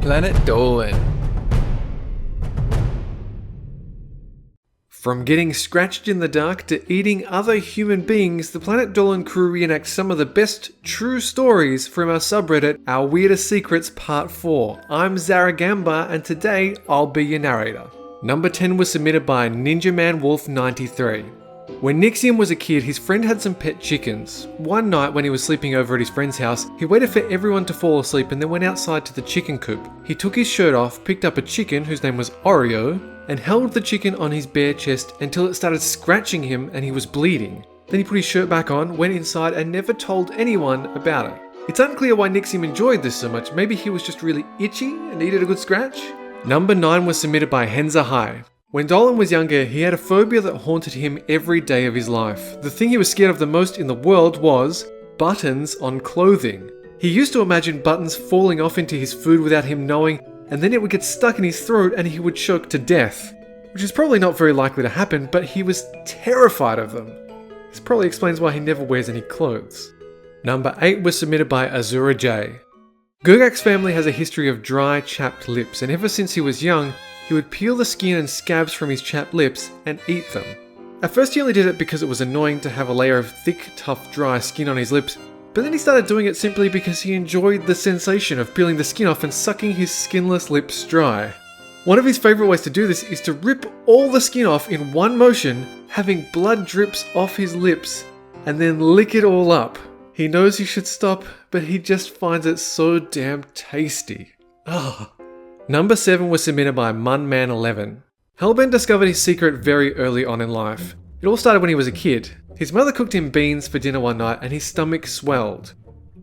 Planet Dolan. From getting scratched in the dark to eating other human beings, the Planet Dolan crew reenacts some of the best true stories from our subreddit, Our Weirdest Secrets Part 4. I'm Zaragamba, and today I'll be your narrator. Number 10 was submitted by Ninja Man Wolf 93. When Nixium was a kid, his friend had some pet chickens. One night when he was sleeping over at his friend's house, he waited for everyone to fall asleep and then went outside to the chicken coop. He took his shirt off, picked up a chicken whose name was Oreo, and held the chicken on his bare chest until it started scratching him and he was bleeding. Then he put his shirt back on, went inside and never told anyone about it. It's unclear why Nixium enjoyed this so much. Maybe he was just really itchy and needed a good scratch? Number 9 was submitted by Henza High. When Dolan was younger, he had a phobia that haunted him every day of his life. The thing he was scared of the most in the world was buttons on clothing. He used to imagine buttons falling off into his food without him knowing, and then it would get stuck in his throat and he would choke to death. Which is probably not very likely to happen, but he was terrified of them. This probably explains why he never wears any clothes. Number 8 was submitted by azurajae. Gurgak's family has a history of dry, chapped lips, and ever since he was young, he would peel the skin and scabs from his chapped lips and eat them. At first he only did it because it was annoying to have a layer of thick, tough, dry skin on his lips, but then he started doing it simply because he enjoyed the sensation of peeling the skin off and sucking his skinless lips dry. One of his favourite ways to do this is to rip all the skin off in one motion, having blood drips off his lips, and then lick it all up. He knows he should stop, but he just finds it so damn tasty. Ugh. Number 7 was submitted by Munman11. Hellbent discovered his secret very early on in life. It all started when he was a kid. His mother cooked him beans for dinner one night and his stomach swelled.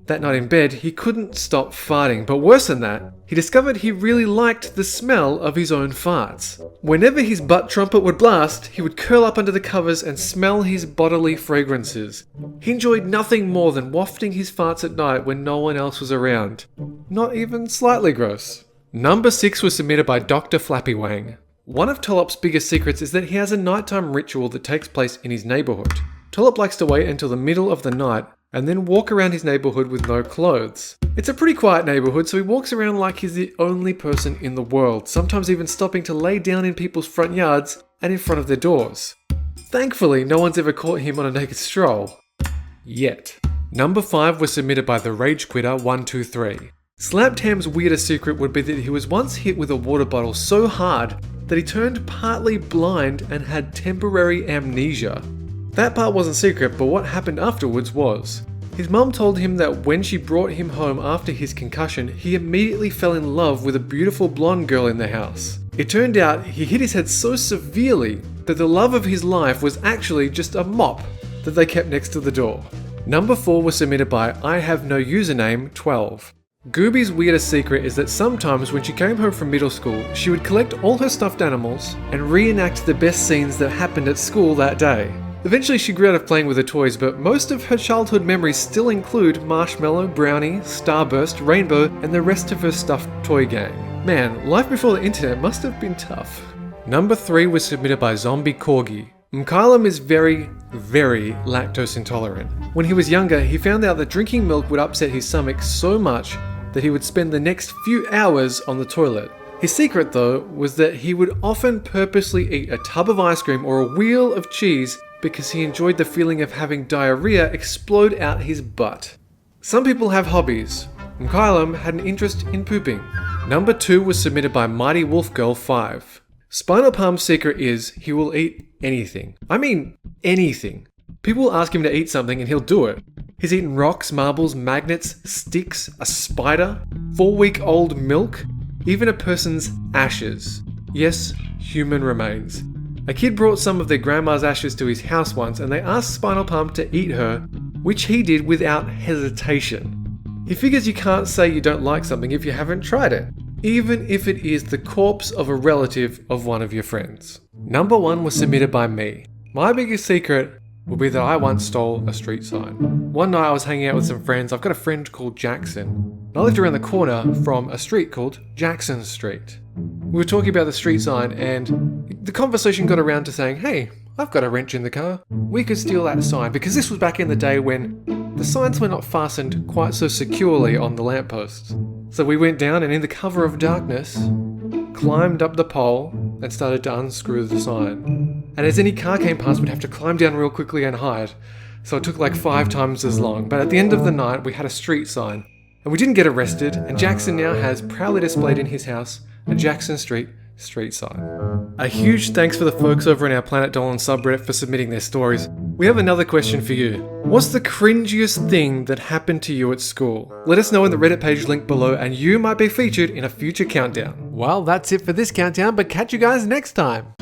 That night in bed, he couldn't stop farting, but worse than that, he discovered he really liked the smell of his own farts. Whenever his butt trumpet would blast, he would curl up under the covers and smell his bodily fragrances. He enjoyed nothing more than wafting his farts at night when no one else was around. Not even slightly gross. Number 6 was submitted by DrFlappyWang. One of Tolop's biggest secrets is that he has a nighttime ritual that takes place in his neighbourhood. Tolop likes to wait until the middle of the night and then walk around his neighbourhood with no clothes. It's a pretty quiet neighbourhood, so he walks around like he's the only person in the world, sometimes even stopping to lay down in people's front yards and in front of their doors. Thankfully, no one's ever caught him on a naked stroll. Yet. Number 5 was submitted by the Rage Quitter 123. Slaptam's weirdest secret would be that he was once hit with a water bottle so hard that he turned partly blind and had temporary amnesia. That part wasn't secret, but what happened afterwards was. His mum told him that when she brought him home after his concussion, he immediately fell in love with a beautiful blonde girl in the house. It turned out he hit his head so severely that the love of his life was actually just a mop that they kept next to the door. Number 4 was submitted by I Have No Username 12. Gooby's weirdest secret is that sometimes when she came home from middle school, she would collect all her stuffed animals and reenact the best scenes that happened at school that day. Eventually she grew out of playing with her toys, but most of her childhood memories still include Marshmallow, Brownie, Starburst, Rainbow, and the rest of her stuffed toy gang. Man, life before the internet must have been tough. Number 3 was submitted by ZombieCorgi. Mkylum is very, very lactose intolerant. When he was younger, he found out that drinking milk would upset his stomach so much that he would spend the next few hours on the toilet. His secret, though, was that he would often purposely eat a tub of ice cream or a wheel of cheese because he enjoyed the feeling of having diarrhea explode out his butt. Some people have hobbies. Mkylum had an interest in pooping. Number 2 was submitted by Mighty Wolf Girl 5. Spinal Palm's secret is he will eat anything. I mean, anything. People will ask him to eat something and he'll do it. He's eaten rocks, marbles, magnets, sticks, a spider, 4-week-old milk, even a person's ashes. Yes, human remains. A kid brought some of their grandma's ashes to his house once and they asked Spinal Palm to eat her, which he did without hesitation. He figures you can't say you don't like something if you haven't tried it, even if it is the corpse of a relative of one of your friends. Number 1 was submitted by me. My biggest secret will be that I once stole a street sign. One night I was hanging out with some friends. I've got a friend called Jackson. And I lived around the corner from a street called Jackson Street. We were talking about the street sign and the conversation got around to saying, hey, I've got a wrench in the car. We could steal that sign, because this was back in the day when the signs were not fastened quite so securely on the lampposts. So we went down and in the cover of darkness, climbed up the pole and started to unscrew the sign. And as any car came past, we'd have to climb down real quickly and hide. So it took like 5 times as long. But at the end of the night, we had a street sign. And we didn't get arrested, and Jackson now has proudly displayed in his house a Jackson Street street sign. A huge thanks for the folks over in our Planet Dolan subreddit for submitting their stories. We have another question for you. What's the cringiest thing that happened to you at school? Let us know in the Reddit page linked below and you might be featured in a future countdown. Well, that's it for this countdown, but catch you guys next time.